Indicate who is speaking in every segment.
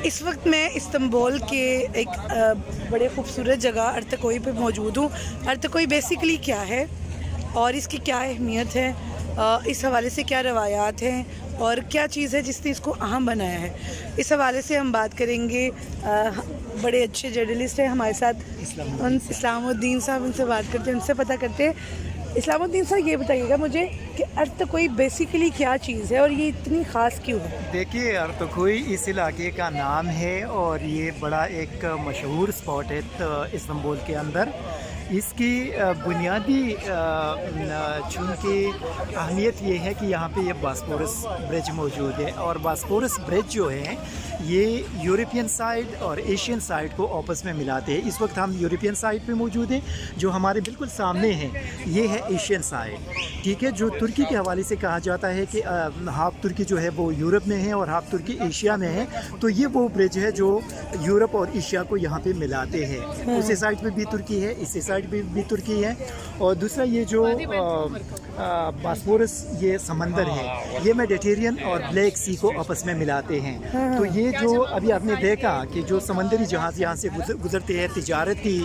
Speaker 1: اس وقت میں استنبول کے ایک بڑے خوبصورت جگہ ارتکوئی پہ موجود ہوں۔ ارتکوئی بیسیکلی کیا ہے اور اس کی کیا اہمیت ہے، اس حوالے سے کیا روایات ہیں اور کیا چیز ہے جس نے اس کو اہم بنایا ہے، اس حوالے سے ہم بات کریں گے۔ بڑے اچھے جرنلسٹ ہیں ہمارے ساتھ، اسلام الدین صاحب، ان سے بات کرتے ہیں، ان سے پتہ کرتے ہیں۔ اسلام الدین صاحب یہ بتائیے گا مجھے کہ ارتکوئی بیسیکلی کیا چیز ہے اور یہ اتنی خاص کیوں ہے؟
Speaker 2: دیکھیے، ارتکوئی اس علاقے کا نام ہے اور یہ بڑا ایک مشہور اسپاٹ ہے استنبول کے اندر۔ اس کی بنیادی چونکہ اہمیت یہ ہے کہ یہاں پہ یہ باسپورس برج موجود ہے، اور باسپورس برج جو ہے یہ یورپین سائڈ اور ایشین سائڈ کو آپس میں ملاتے ہیں۔ اس وقت ہم یورپین سائڈ پہ موجود ہیں، جو ہمارے بالکل سامنے ہے یہ ہے ایشین سائڈ، ٹھیک ہے، جو ترکی کے حوالے سے کہا جاتا ہے کہ ہاف ترکی جو ہے وہ یورپ میں ہے اور ہاف ترکی ایشیا میں ہے، تو یہ وہ برج ہے جو یورپ اور ایشیا کو یہاں پہ ملاتے ہیں۔ اسی سائڈ پہ بھی ترکی ہے، اسی سائڈ پہ بھی ترکی ہے، اور دوسرا یہ جو باسپورس یہ سمندر ہے یہ میڈیٹرین اور بلیک سی کو آپس میں ملاتے ہیں۔ تو یہ جو ابھی آپ نے دیکھا کہ جو سمندری جہاز یہاں سے گزرتے ہیں، تجارتی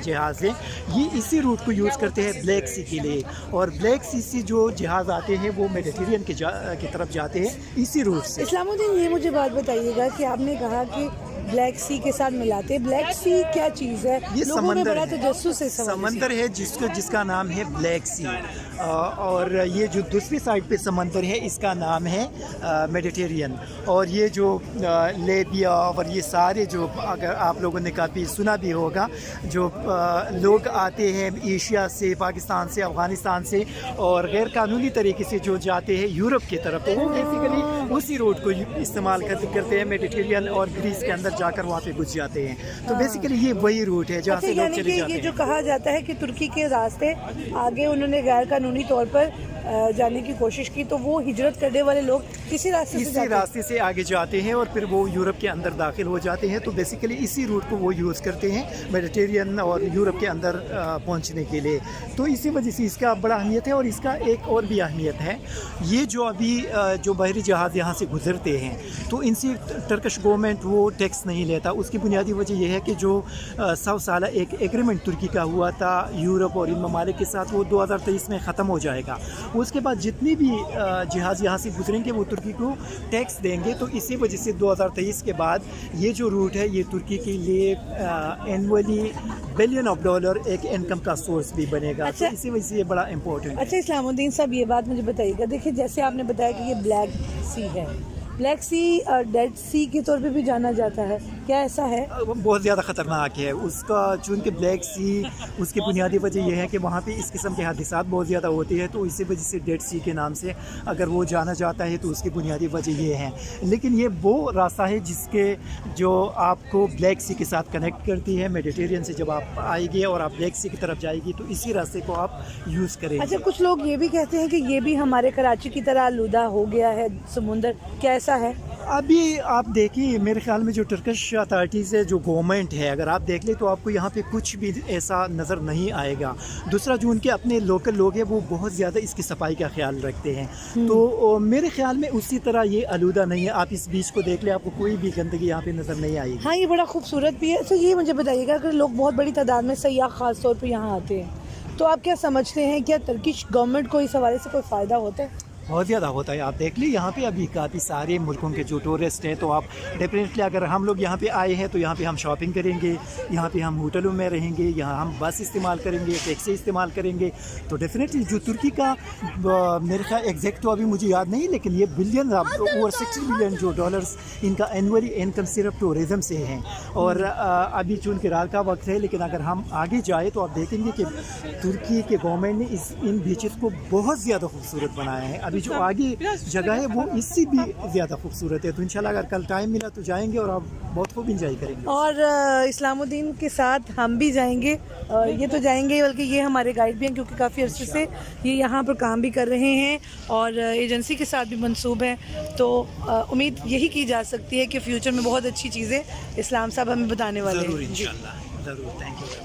Speaker 2: جہاز ہیں، یہ اسی روٹ کو یوز کرتے ہیں بلیک سی کے لیے، اور بلیک سی سے جو جہاز آتے ہیں وہ میڈیٹرین کی طرف جاتے ہیں اسی روٹ سے۔
Speaker 1: اسلام الدین یہ مجھے بات بتائیے گا کہ آپ نے کہا کہ بلیک سی کے ساتھ ملاتے، بلیک سی کیا چیز ہے؟
Speaker 2: یہ
Speaker 1: لوگوں میں بڑا تجسس ہے،
Speaker 2: سمندر ہے جس کا نام ہے بلیک سی، اور یہ جو دوسری سائڈ پہ سمندر ہے اس کا نام ہے میڈیٹرین، اور یہ جو لیبیا اور یہ سارے جو، اگر آپ لوگوں نے کافی سنا بھی ہوگا، جو لوگ آتے ہیں ایشیا سے، پاکستان سے، افغانستان سے، اور غیر قانونی طریقے سے جو جاتے ہیں یورپ کی طرف، وہ بیسیکلی اسی روٹ کو استعمال کرتے ہیں، میڈیٹرین اور گریس کے اندر جا کر وہاں پہ گھس جاتے ہیں۔ تو بیسیکلی یہ وہی روٹ ہے جہاں سے لوگ چلے جاتے ہیں۔
Speaker 1: یہ جو کہا جاتا ہے کہ ترکی کے راستے آگے انہوں نے غیر قانونی طور پر جانے کی کوشش کی، تو وہ ہجرت کرنے والے لوگ اسی راستے سے
Speaker 2: آگے جاتے ہیں اور پھر وہ یورپ کے اندر داخل ہو جاتے ہیں۔ تو بیسیکلی اسی روٹ کو وہ یوز کرتے ہیں میڈیٹرین اور یورپ کے اندر پہنچنے کے لیے۔ تو اسی وجہ سے اس کا بڑا اہمیت ہے، اور اس کا ایک اور بھی اہمیت ہے، یہ جو ابھی جو بحری جہاز یہاں سے گزرتے ہیں تو ان سے ٹرکش گورنمنٹ وہ ٹیکس نہیں لیتا۔ اس کی بنیادی وجہ یہ ہے کہ جو 100 سالہ ایک ایگریمنٹ ترکی کا ہوا تھا یورپ اور ان ممالک کے ساتھ، وہ 2023 میں ختم ہو جائے گا۔ اس کے بعد جتنی بھی جہاز یہاں سے گزریں گے وہ ترکی کو ٹیکس دیں گے۔ تو اسی وجہ سے 2023 کے بعد یہ جو روٹ ہے یہ ترکی کے لیے اینولی $1 بلین ایک انکم کا سورس بھی بنے گا۔ تو اسی وجہ سے یہ بڑا امپورٹنٹ ہے۔
Speaker 1: اچھا اسلام الدین صاحب یہ بات مجھے بتائیے گا، دیکھیے جیسے آپ نے بتایا کہ یہ بلیک سی ہے، بلیک سی ڈیڈ سی کے طور پہ بھی جانا جاتا ہے، کیا ایسا ہے؟
Speaker 2: بہت زیادہ خطرناک ہے اس کا، چونکہ بلیک سی اس کی بنیادی وجہ یہ ہے کہ وہاں پہ اس قسم کے حادثات بہت زیادہ ہوتے ہیں، تو اسی وجہ سے ڈیڈ سی کے نام سے اگر وہ جانا چاہتا ہے تو اس کی بنیادی وجہ یہ ہے۔ لیکن یہ وہ راستہ ہے جس کے جو آپ کو بلیک سی کے ساتھ کنیکٹ کرتی ہے، میڈیٹرین سے جب آپ آئے گی اور آپ بلیک سی کی طرف جائے گی تو اسی راستے کو آپ یوز کریں گے۔
Speaker 1: اچھا کچھ لوگ یہ بھی کہتے ہیں کہ یہ بھی ہمارے کراچی کی طرح آلودہ ہو گیا ہے سمندر، کیا ایسا ہے؟
Speaker 2: ابھی آپ دیکھیے، میرے خیال میں جو ٹرکش اتھارٹیز ہے، جو گورنمنٹ ہے، اگر آپ دیکھ لیں تو آپ کو یہاں پہ کچھ بھی ایسا نظر نہیں آئے گا۔ دوسرا جو ان کے اپنے لوکل لوگ ہیں وہ بہت زیادہ اس کی صفائی کا خیال رکھتے ہیں، تو میرے خیال میں اسی طرح یہ آلودہ نہیں ہے۔ آپ اس بیچ کو دیکھ لیں، آپ کو کوئی بھی گندگی یہاں پہ نظر نہیں آئے گی۔
Speaker 1: ہاں یہ بڑا خوبصورت بھی ہے۔ تو یہ مجھے بتائیے گا کہ لوگ بہت بڑی تعداد میں سیاح خاص طور پہ یہاں آتے ہیں، تو آپ کیا سمجھتے ہیں، کیا ترکش گورنمنٹ کو اس حوالے سے کوئی فائدہ ہوتا ہے؟
Speaker 2: بہت زیادہ ہوتا ہے۔ آپ دیکھ لیں یہاں پہ ابھی کافی سارے ملکوں کے جو ٹورسٹ ہیں، تو آپ ڈیفینیٹلی اگر ہم لوگ یہاں پہ آئے ہیں تو یہاں پہ ہم شاپنگ کریں گے، یہاں پہ ہم ہوٹلوں میں رہیں گے، یہاں ہم بس استعمال کریں گے، ٹیکسی استعمال کریں گے، تو ڈیفینیٹلی جو ترکی کا میرے خیال ایگزیکٹ تو ابھی مجھے یاد نہیں، لیکن یہ بلین اوور $60 بلین جو ڈالرز ان کا اینولی انکم صرف ٹورزم سے ہیں۔ اور ابھی چونکہ رات کا وقت ہے، لیکن اگر ہم آگے جائیں تو آپ دیکھیں گے کہ ترکی کے گورنمنٹ نے ان بیچز کو بہت زیادہ خوبصورت بنایا ہے۔ ابھی جو آگے جگہ ہے وہ اس سے بھی زیادہ خوبصورت ہے، تو انشاءاللہ اگر کل ٹائم ملا تو جائیں گے اور آپ بہت خوب انجوائے کریں گے۔
Speaker 1: اور اسلام الدین کے ساتھ ہم بھی جائیں گے، یہ تو جائیں گے بلکہ یہ ہمارے گائیڈ بھی ہیں، کیونکہ کافی عرصے سے یہ یہاں پر کام بھی کر رہے ہیں اور ایجنسی کے ساتھ بھی منسوب ہیں، تو امید یہی کی جا سکتی ہے کہ فیوچر میں بہت اچھی چیزیں اسلام صاحب ہمیں بتانے والے ہیں۔
Speaker 2: ضرور انشاءاللہ، ضرور، تھینک یو۔